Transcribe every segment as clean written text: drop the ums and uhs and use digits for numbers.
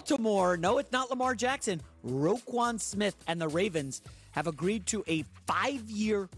Baltimore, no, it's not Lamar Jackson. Roquan Smith and the Ravens have agreed to a 5-year,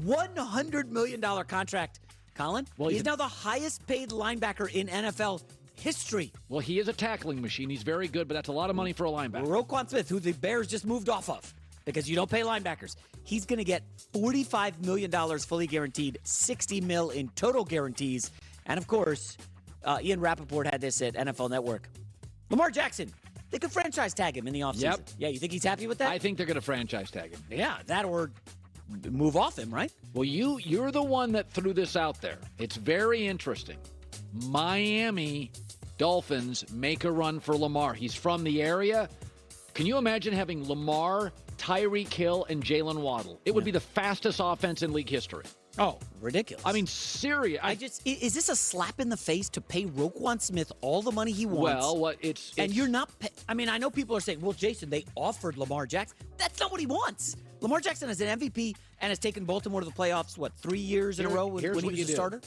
$100 million contract. Colin, well, he's now the highest paid linebacker in NFL history. Well, he is a tackling machine. He's very good, but that's a lot of money for a linebacker. Roquan Smith, who the Bears just moved off of because you don't pay linebackers, he's going to get $45 million fully guaranteed, $60 million in total guarantees. And, of course, Ian Rappaport had this at NFL Network. Lamar Jackson, they could franchise tag him in the offseason. Yep. Yeah, you think he's happy with that? I think they're going to franchise tag him. Yeah, that or move off him, right? Well, you're the one that threw this out there. It's very interesting. Miami Dolphins make a run for Lamar. He's from the area. Can you imagine having Lamar, Tyreek Hill, and Jalen Waddle? It would be the fastest offense in league history. Oh, ridiculous. I mean, serious. Is this a slap in the face to pay Roquan Smith all the money he wants? Well, and you're not, I know people are saying, well, Jason, they offered Lamar Jackson. That's not what he wants. Lamar Jackson is an MVP and has taken Baltimore to the playoffs, 3 years in a row when he was a starter?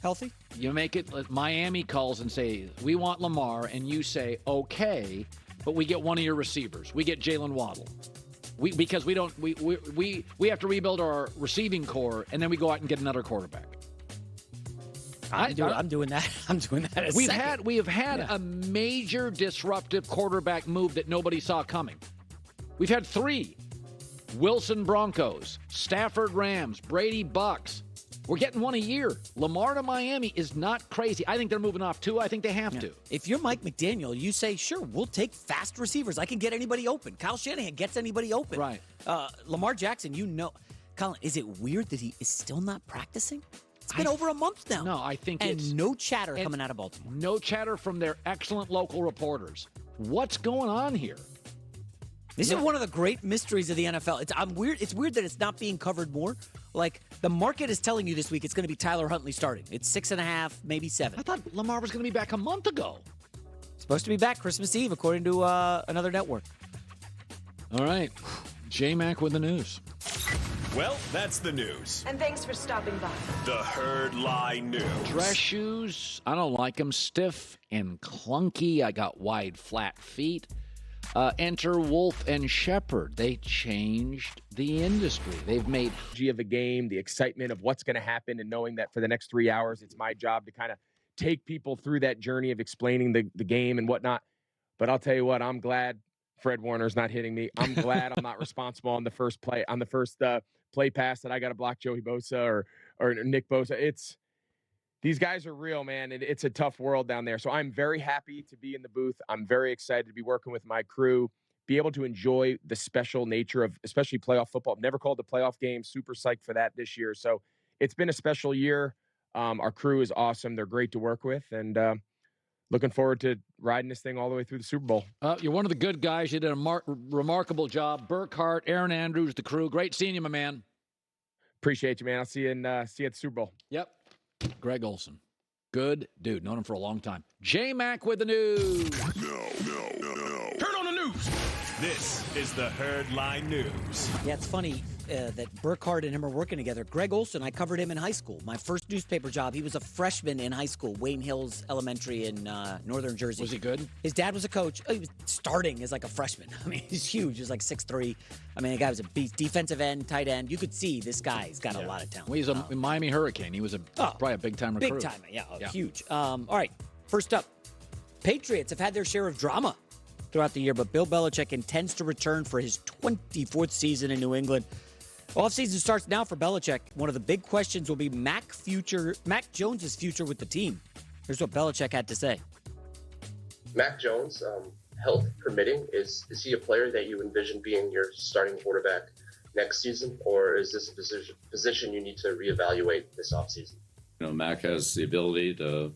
Healthy? You make it, Miami calls and say, we want Lamar, and you say, okay, but we get one of your receivers. We get Jalen Waddle. Because we have to rebuild our receiving core, and then we go out and get another quarterback. I'm doing that. I'm doing that. We have had a major disruptive quarterback move that nobody saw coming. We've had 3: Wilson Broncos, Stafford Rams, Brady Bucks. We're getting one a year. Lamar to Miami is not crazy. I think they're moving off too. I think they have to. If you're Mike McDaniel, you say, sure, we'll take fast receivers. I can get anybody open. Kyle Shanahan gets anybody open. Right. Lamar Jackson, Colin, is it weird that he is still not practicing? It's been over a month now. No, I think and no chatter coming out of Baltimore. No chatter from their excellent local reporters. What's going on here? This is one of the great mysteries of the NFL. It's weird that it's not being covered more. Like, the market is telling you this week it's going to be Tyler Huntley starting. It's 6.5, maybe 7. I thought Lamar was going to be back a month ago. Supposed to be back Christmas Eve, according to another network. All right. J-Mac with the news. Well, that's the news. And thanks for stopping by. The Herd Lie News. Dress shoes, I don't like them. Stiff and clunky. I got wide, flat feet. Enter Wolf and Shepherd. They changed the industry. They've made of a game, the excitement of what's going to happen, and knowing that for the next 3 hours, it's my job to kind of take people through that journey of explaining the game and whatnot. But I'll tell you what, I'm glad Fred Warner's not hitting me. I'm glad I'm not responsible on the first play play pass that I got to block Joey Bosa or Nick Bosa. These guys are real, man. It's a tough world down there. So I'm very happy to be in the booth. I'm very excited to be working with my crew, be able to enjoy the special nature of especially playoff football. I've never called a playoff game. Super psyched for that this year. So it's been a special year. Our crew is awesome. They're great to work with. And looking forward to riding this thing all the way through the Super Bowl. You're one of the good guys. You did a remarkable job. Burkhart, Aaron Andrews, the crew. Great seeing you, my man. Appreciate you, man. I'll see you at the Super Bowl. Yep. Greg Olson. Good dude. Known him for a long time. J-Mac with the news. No. Turn on the news. This is the Herd Lie News. Yeah, it's funny that Burkhart and him are working together. Greg Olson, I covered him in high school. My first newspaper job, he was a freshman in high school, Wayne Hills Elementary in northern Jersey. Was he good? His dad was a coach. He was starting as like a freshman. I mean, he's huge. He's like 6'3". I mean, the guy was a beast. Defensive end, tight end. You could see this guy's got a lot of talent. Well, he's a Miami Hurricane. He was probably a big-time recruit. Big time, huge. All right, first up, Patriots have had their share of drama throughout the year, but Bill Belichick intends to return for his 24th season in New England. Offseason starts now for Belichick. One of the big questions will be Mac Jones' future with the team. Here's what Belichick had to say. Mac Jones, health permitting, is he a player that you envision being your starting quarterback next season, or is this a position you need to reevaluate this offseason? Mac has the ability to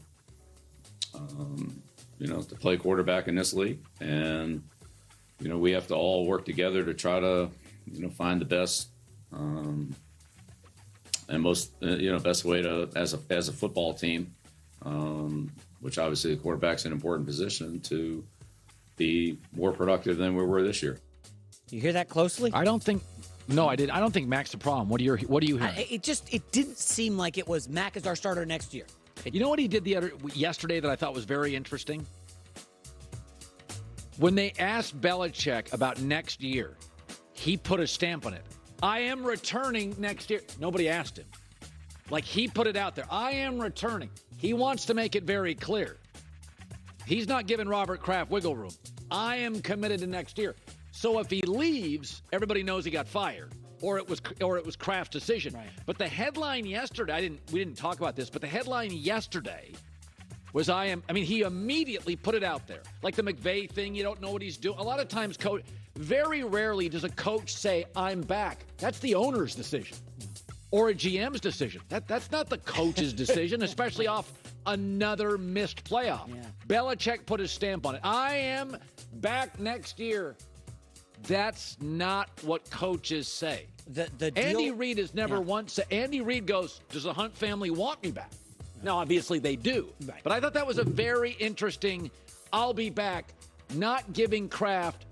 play quarterback in this league, and we have to all work together to try to find the best and most best way to as a football team, which obviously the quarterback's an important position to be more productive than we were this year. You hear that closely? I don't think Mac's the problem. What do you hear? It didn't seem like it was Mac is our starter next year. You know what he did yesterday that I thought was very interesting? When they asked Belichick about next year, he put a stamp on it. I am returning next year. Nobody asked him. Like, he put it out there. I am returning. He wants to make it very clear. He's not giving Robert Kraft wiggle room. I am committed to next year. So if he leaves, everybody knows he got fired, or it was Kraft's decision. Right. But the headline yesterday, we didn't talk about this, but the headline yesterday was he immediately put it out there. Like the McVay thing, you don't know what he's doing. A lot of times, very rarely does a coach say, I'm back. That's the owner's decision or a GM's decision. That's not the coach's decision, especially off another missed playoff. Yeah. Belichick put his stamp on it. I am back next year. That's not what coaches say. The deal, Andy Reid has never once said, Andy Reid goes, does the Hunt family want me back? Now, obviously they do. Right. But I thought that was a very interesting, I'll be back, not giving Kraft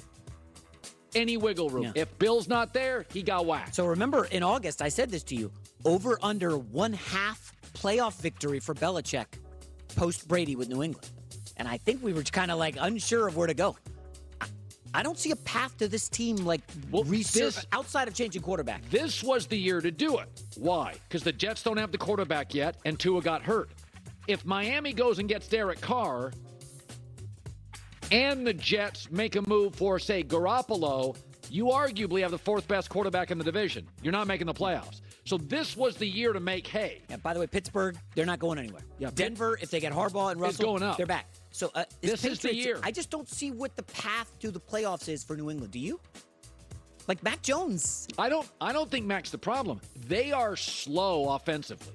any wiggle room. Yeah. If Bill's not there, he got whacked. So remember, in August, I said this to you, over under 1/2 playoff victory for Belichick post-Brady with New England. And I think we were kind of like unsure of where to go. I don't see a path to this team outside of changing quarterback. This was the year to do it. Why? Because the Jets don't have the quarterback yet, and Tua got hurt. If Miami goes and gets Derek Carr, and the Jets make a move for, say, Garoppolo, you arguably have the 4th best quarterback in the division. You're not making the playoffs. So this was the year to make hay. And by the way, Pittsburgh, they're not going anywhere. Yeah, Denver, if they get Harbaugh and Russell, going up. they're back. So this is the year. I just don't see what the path to the playoffs is for New England. Do you? Like Mac Jones. I don't think Mac's the problem. They are slow offensively.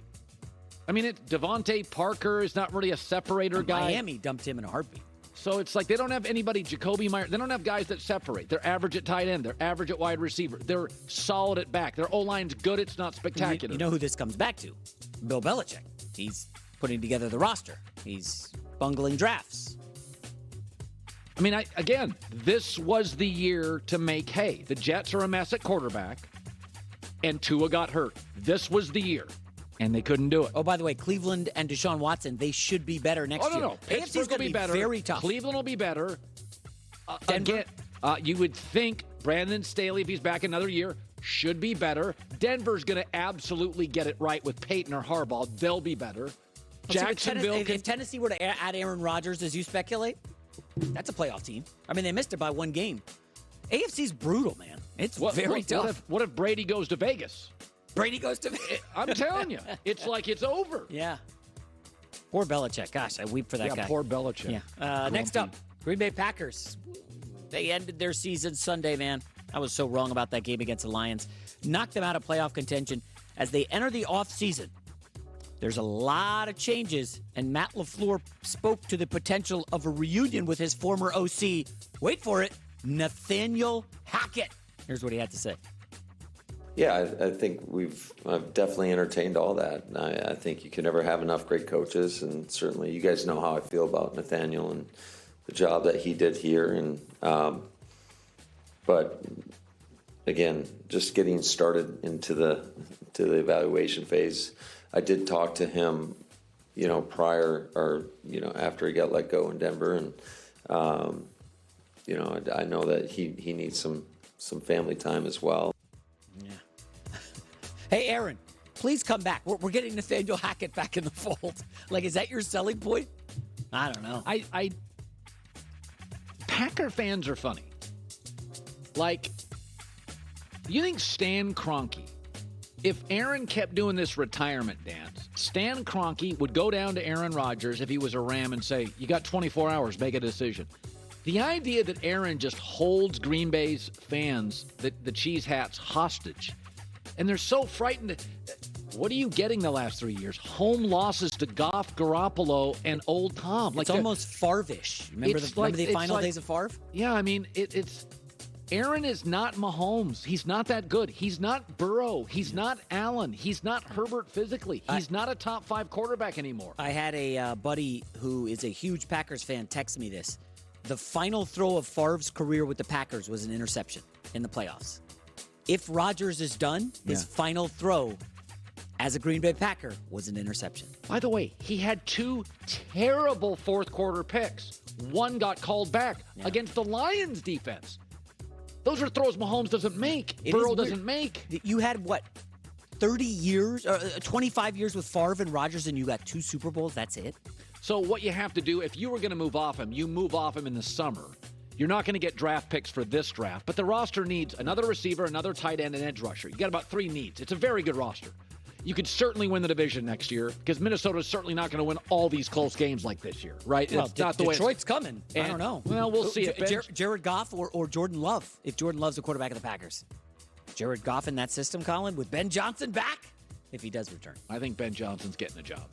I mean, Devontae Parker is not really a separator guy. Miami dumped him in a heartbeat. So it's like they don't have anybody, Jacoby Meyer. They don't have guys that separate. They're average at tight end. They're average at wide receiver. They're solid at back. Their O-line's good. It's not spectacular. You know who this comes back to? Bill Belichick. He's putting together the roster. He's bungling drafts. I mean, again, this was the year to make hay. The Jets are a mess at quarterback, and Tua got hurt. This was the year, and they couldn't do it. Oh, by the way, Cleveland and Deshaun Watson, they should be better next year. No. AFC's going to be better. Very tough. Cleveland will be better. Denver? Again, you would think Brandon Staley, if he's back another year, should be better. Denver's going to absolutely get it right with Peyton or Harbaugh. They'll be better. Jacksonville. If Tennessee were to add Aaron Rodgers, as you speculate, that's a playoff team. I mean, they missed it by 1 game. AFC's brutal, man. It's very tough. What if Brady goes to Vegas? Brady goes to I'm telling you, it's like it's over. Yeah. Poor Belichick. Gosh, I weep for that guy. Poor Belichick. Yeah. Next up, Green Bay Packers. They ended their season Sunday, man. I was so wrong about that game against the Lions. Knocked them out of playoff contention as they enter the offseason. There's a lot of changes, and Matt LaFleur spoke to the potential of a reunion with his former OC. Wait for it, Nathaniel Hackett. Here's what he had to say. Yeah, I think I've definitely entertained all that. I think you can never have enough great coaches, and certainly you guys know how I feel about Nathaniel and the job that he did here. And but again, just getting started into the evaluation phase. I did talk to him, prior or after he got let go in Denver, and I know that he needs some family time as well. Yeah. Hey, Aaron, please come back. We're getting Nathaniel Hackett back in the fold. Like, is that your selling point? I don't know. Packer fans are funny. Like, you think Stan Kroenke, if Aaron kept doing this retirement dance, Stan Kroenke would go down to Aaron Rodgers if he was a Ram and say, you got 24 hours, make a decision. The idea that Aaron just holds Green Bay's fans, the cheese hats, hostage, and they're so frightened. What are you getting the last 3 years? Home losses to Goff, Garoppolo, and Old Tom. It's almost Favre-ish. Remember the final days of Favre? Yeah, I mean, it's Aaron is not Mahomes. He's not that good. He's not Burrow. He's not Allen. He's not Herbert physically. He's not a top 5 quarterback anymore. I had a buddy who is a huge Packers fan text me this. The final throw of Favre's career with the Packers was an interception in the playoffs. If Rodgers is done, his final throw as a Green Bay Packer was an interception. By the way, he had 2 terrible fourth quarter picks. One got called back against the Lions defense. Those are throws Mahomes doesn't make. Burrow doesn't make. You had, 30 years, 25 years with Favre and Rodgers, and you got 2 Super Bowls? That's it? So what you have to do, if you were going to move off him, you move off him in the summer. You're not going to get draft picks for this draft, but the roster needs another receiver, another tight end, and edge rusher. You got about 3 needs. It's a very good roster. You could certainly win the division next year because Minnesota's certainly not going to win all these close games like this year, right? Well, it's not the way Detroit's coming. I don't know. Well, we'll see. Jared Goff or Jordan Love, if Jordan Love's the quarterback of the Packers. Jared Goff in that system, Colin, with Ben Johnson back, if he does return. I think Ben Johnson's getting the job.